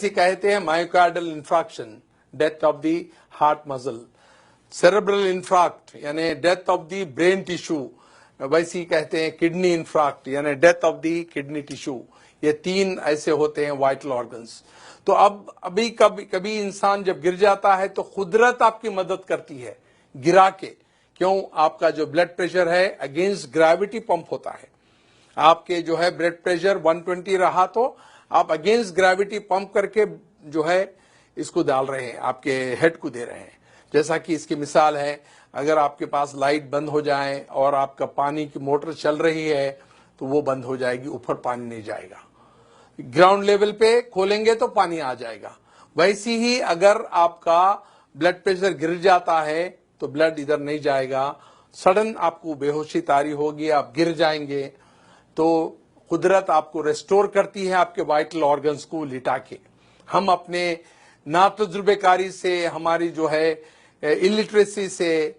वैसे कहते हैं myocardial infarction, death of the heart muscle, cerebral infarct यानी death of the brain tissue, वैसे ही कहते हैं किडनी इंफ्रैक्ट यानी death of the kidney tissue. ये 3 ऐसे होते हैं वाइटल ऑर्गन्स। तो अब अभी कभी कभी इंसान जब गिर जाता है तो कुदरत आपकी मदद करती है गिरा के। क्यों? आपका जो ब्लड प्रेशर है अगेंस्ट ग्रेविटी पंप होता है। आपके जो है ब्लड प्रेशर 120 रहा तो आप अगेंस्ट ग्रेविटी पंप करके जो है इसको डाल रहे हैं, आपके हेड को दे रहे हैं। जैसा कि इसकी मिसाल है, अगर आपके पास लाइट बंद हो जाए और आपका पानी की मोटर चल रही है तो वो बंद हो जाएगी, ऊपर पानी नहीं जाएगा। ग्राउंड लेवल पे खोलेंगे तो पानी आ जाएगा। वैसे ही अगर आपका ब्लड प्रेशर गिर जाता है तो ब्लड इधर नहीं जाएगा, सडन आपको बेहोशी तारी होगी, आप गिर जाएंगे। तो कुदरत आपको रेस्टोर करती है आपके वाइटल ऑर्गन्स को लिटा के। हम अपने नातजुर्बेकारी से, हमारी जो है इलिटरेसी से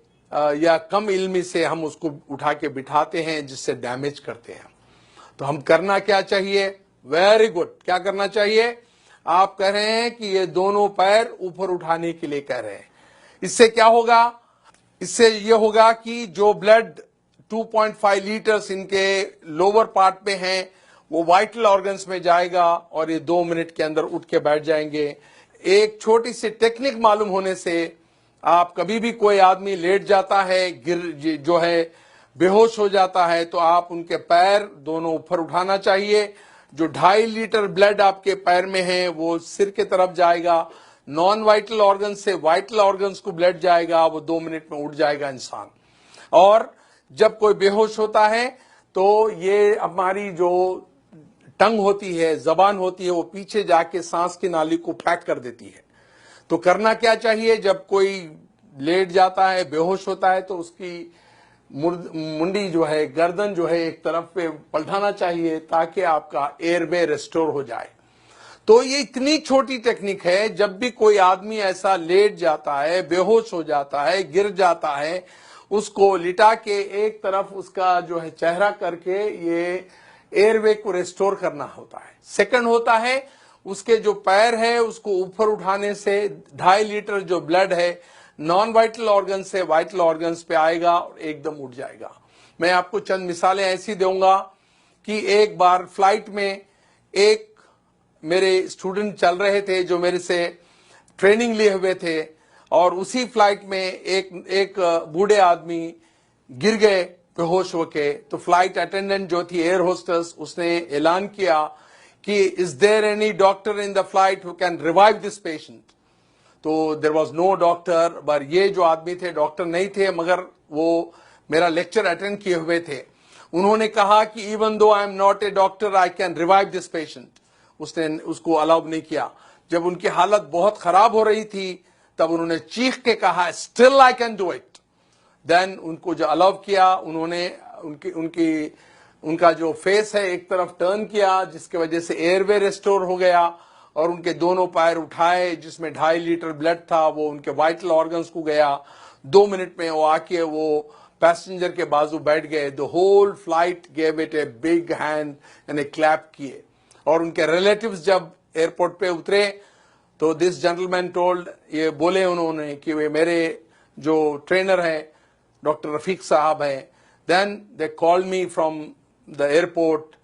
या कम इल्मी से हम उसको उठा के बिठाते हैं, जिससे डैमेज करते हैं। तो हम करना क्या चाहिए? Very good. क्या करना चाहिए? आप कह रहे हैं कि ये दोनों पैर ऊपर उठाने के लिए कह रहे हैं। इससे क्या होगा? इससे ये होगा कि जो ब्लड 2.5 लीटर्स इनके लोअर पार्ट में हैं वो वाइटल ऑर्गन्स में जाएगा और ये 2 मिनट के अंदर उठ के बैठ जाएंगे। एक छोटी सी टेक्निक मालूम होने से आप कभी भी कोई आदमी लेट जाता है, गिर जो है बेहोश हो जाता है, तो आप उनके पैर दोनों ऊपर उठाना चाहिए। जो 2.5 लीटर ब्लड आपके पैर में है वो सिर के तरफ जाएगा, नॉन वाइटल ऑर्गन से वाइटल ऑर्गन्स को ब्लड जाएगा, वो 2 मिनट में उठ जाएगा इंसान। और जब कोई बेहोश होता है तो ये हमारी जो टंग होती है, जबान होती है, वो पीछे जाके सांस की नाली को पैक कर देती है। तो करना क्या चाहिए? जब कोई लेट जाता है, बेहोश होता है, तो उसकी मुंडी जो है, गर्दन जो है, एक तरफ पे पलटाना चाहिए ताकि आपका एयरवे रेस्टोर हो जाए। तो ये इतनी छोटी टेक्निक है, जब भी कोई आदमी ऐसा लेट जाता है, बेहोश हो जाता है, गिर जाता है, उसको लिटा के एक तरफ उसका जो है चेहरा करके ये एयरवे को रेस्टोर करना होता है। सेकंड होता है उसके जो पैर है उसको ऊपर उठाने से 2.5 लीटर जो ब्लड है नॉन वाइटल ऑर्गन से वाइटल ऑर्गन्स पे आएगा और एकदम उठ जाएगा। मैं आपको चंद मिसालें ऐसी दूंगा कि एक बार फ्लाइट में एक मेरे स्टूडेंट चल रहे थे जो मेरे से ट्रेनिंग लिए हुए थे, और उसी फ्लाइट में एक बूढ़े आदमी गिर गए बेहोश होके। तो फ्लाइट अटेंडेंट जो थी, एयर होस्टेस, उसने ऐलान किया कि is there any doctor in the flight who can revive this patient. तो देयर वाज नो डॉक्टर, पर ये जो आदमी थे डॉक्टर नहीं थे, मगर वो मेरा लेक्चर अटेंड किए हुए थे। उन्होंने कहा कि even though I am not a doctor I can revive this patient. उसने उसको अलाउ नहीं किया। जब उनकी हालत बहुत खराब हो रही थी तब उन्होंने चीख के कहा still I can do it. Then उनको जो अलाउ किया, उन्होंने उनका जो फेस है एक तरफ टर्न किया, जिसके वजह से एयरवे रेस्टोर हो गया, और उनके दोनों पैर उठाए जिसमें 2.5 लीटर ब्लड था वो उनके वाइटल ऑर्गन्स को गया। 2 मिनट में वो आके वो पैसेंजर के बाजू बैठ गए। The whole flight gave it a big hand and a clap किए। और उनके रिलेटिव्स जब एयरपोर्ट पे उतरे तो दिस जेंटलमैन टोल्ड, ये बोले उन्होंने कि वे मेरे जो ट्रेनर है डॉक्टर रफीक साहब हैं। Then they called me from the airport,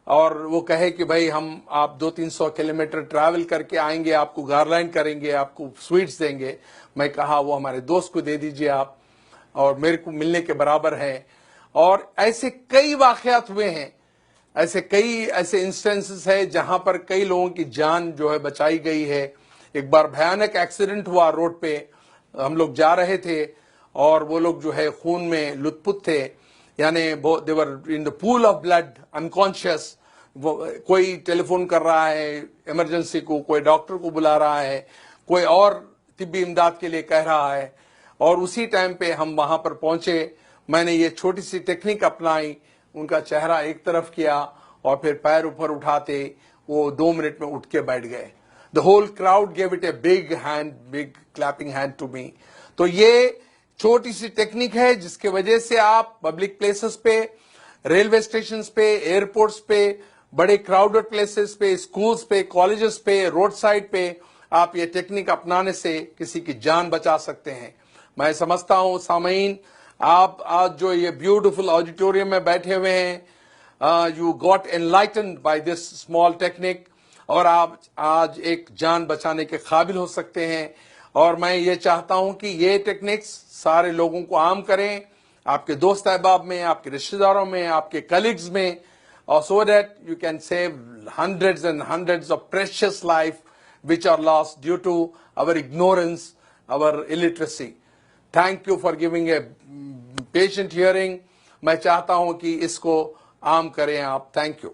और वो कहे कि भाई हम आप 200-300 किलोमीटर ट्रैवल करके आएंगे, आपको गारलैंड करेंगे, आपको स्वीट्स देंगे। मैं कहा वो हमारे दोस्त को दे दीजिए आप, और मेरे को मिलने के बराबर है। और ऐसे कई वाकयात हुए हैं, ऐसे इंस्टेंसेस है जहां पर कई लोगों की जान जो है बचाई गई है। एक बार भयानक एक्सीडेंट हुआ रोड पे, हम लोग जा रहे थे और वो लोग जो है खून में लुथपुथ थे, यानी they were in the pool of blood unconscious. कोई टेलीफोन कर रहा है इमरजेंसी को, कोई डॉक्टर को बुला रहा है, कोई और तिब्बी इमदाद के लिए कह रहा है, और उसी टाइम पे हम वहां पर पहुंचे। मैंने ये छोटी सी टेक्निक अपनाई, उनका चेहरा एक तरफ किया और फिर पैर ऊपर उठाते वो 2 मिनट में उठ के बैठ गए। The whole crowd gave it a big hand, big clapping hand to me. तो ये छोटी सी टेक्निक है जिसके वजह से आप पब्लिक प्लेसेस पे, रेलवे स्टेशन पे, एयरपोर्ट्स पे, बड़े क्राउडेड प्लेसेस पे, स्कूल्स पे, कॉलेजेस पे, रोड साइड पे आप ये टेक्निक अपनाने से किसी की जान बचा सकते हैं। मैं समझता हूं सामीन, आप आज जो ये ब्यूटीफुल ऑडिटोरियम में बैठे हुए हैं, you got enlightened by this small technique, और आप आज एक जान बचाने के काबिल हो सकते हैं। और मैं ये चाहता हूं कि ये टेक्निक्स सारे लोगों को आम करें, आपके दोस्त अहबाब में, आपके रिश्तेदारों में, आपके कलीग्स में, or so that you can save hundreds and hundreds of precious life which are lost due to our ignorance, our illiteracy. Thank you for giving a patient hearing. मैं चाहता हूं कि इसको आम करें आप। Thank you.